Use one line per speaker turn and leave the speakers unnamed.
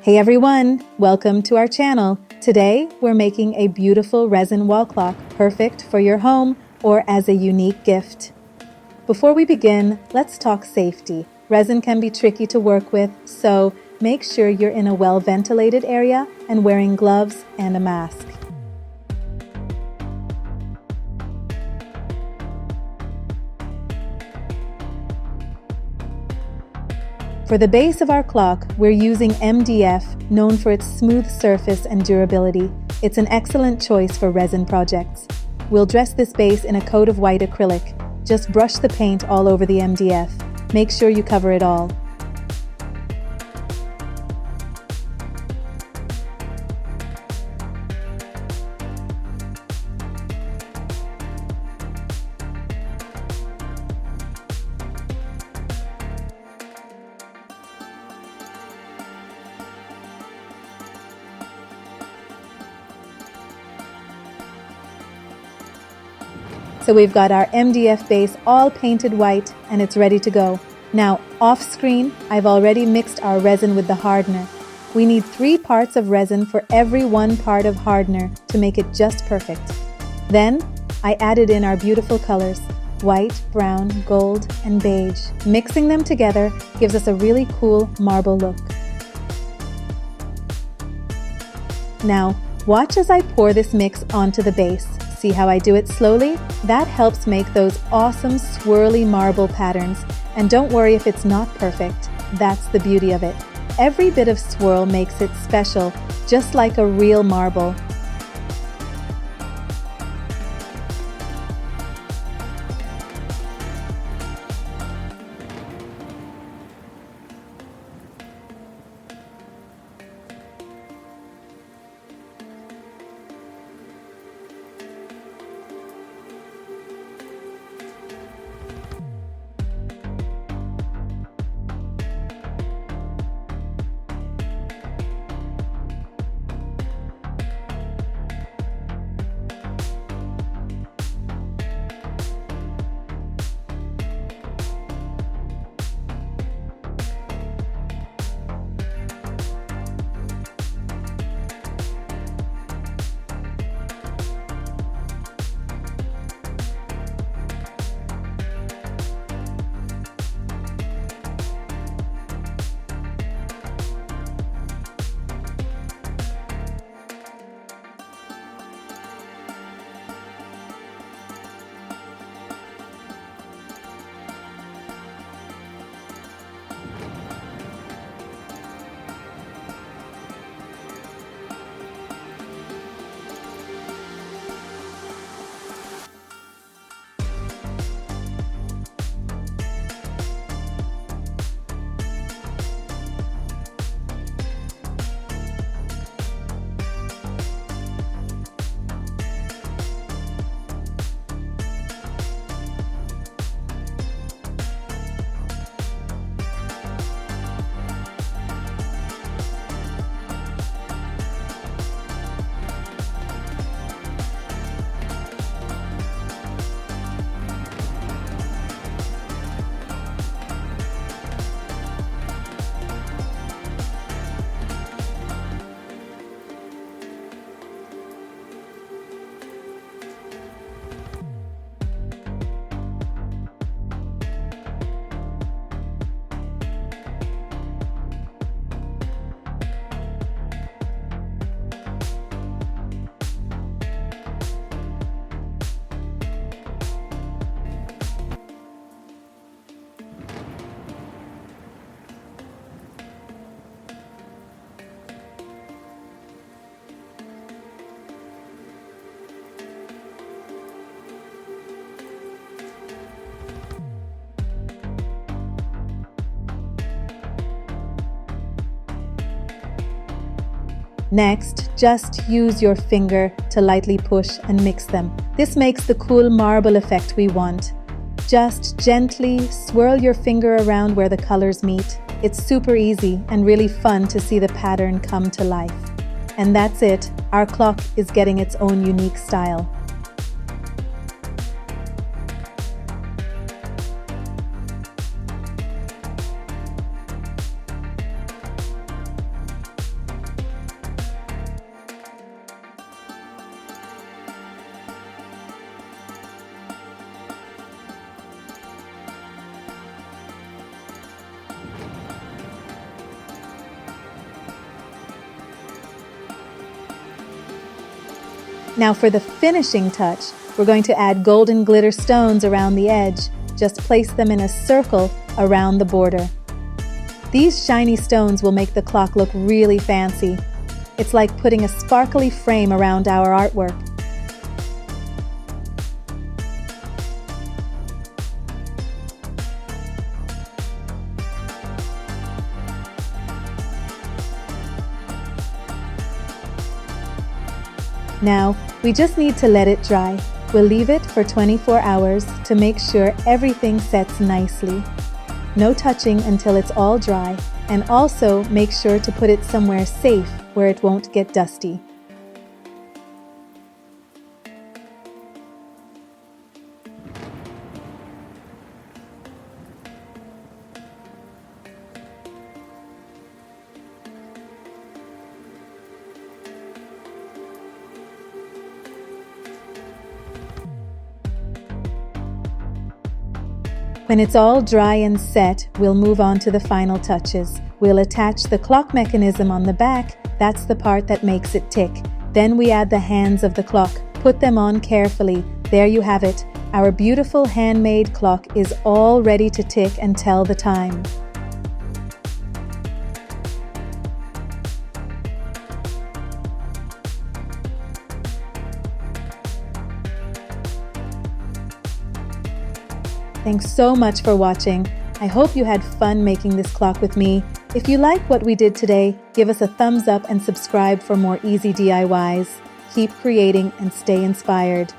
Hey everyone, welcome to our channel. Today, we're making a beautiful resin wall clock, perfect for your home or as a unique gift. Before we begin, let's talk safety. Resin can be tricky to work with, so make sure you're in a well-ventilated area and wearing gloves and a mask. For the base of our clock, we're using MDF, known for its smooth surface and durability. It's an excellent choice for resin projects. We'll dress this base in a coat of white acrylic. Just brush the paint all over the MDF. Make sure you cover it all. So we've got our MDF base all painted white and it's ready to go. Now, off screen, I've already mixed our resin with the hardener. We need 3 parts of resin for every 1 part of hardener to make it just perfect. Then, I added in our beautiful colors, white, brown, gold, and beige. Mixing them together gives us a really cool marble look. Now, watch as I pour this mix onto the base. See how I do it slowly? That helps make those awesome swirly marble patterns. And don't worry if it's not perfect. That's the beauty of it. Every bit of swirl makes it special, just like a real marble. Next, just use your finger to lightly push and mix them. This makes the cool marble effect we want. Just gently swirl your finger around where the colors meet. It's super easy and really fun to see the pattern come to life. And that's it, our clock is getting its own unique style. Now for the finishing touch, we're going to add golden glitter stones around the edge. Just place them in a circle around the border. These shiny stones will make the clock look really fancy. It's like putting a sparkly frame around our artwork. Now, we just need to let it dry. We'll leave it for 24 hours to make sure everything sets nicely. No touching until it's all dry, and also make sure to put it somewhere safe where it won't get dusty. When it's all dry and set, we'll move on to the final touches. We'll attach the clock mechanism on the back. That's the part that makes it tick. Then we add the hands of the clock. Put them on carefully. There you have it. Our beautiful handmade clock is all ready to tick and tell the time. Thanks so much for watching. I hope you had fun making this clock with me. If you like what we did today, give us a thumbs up and subscribe for more easy DIYs. Keep creating and stay inspired.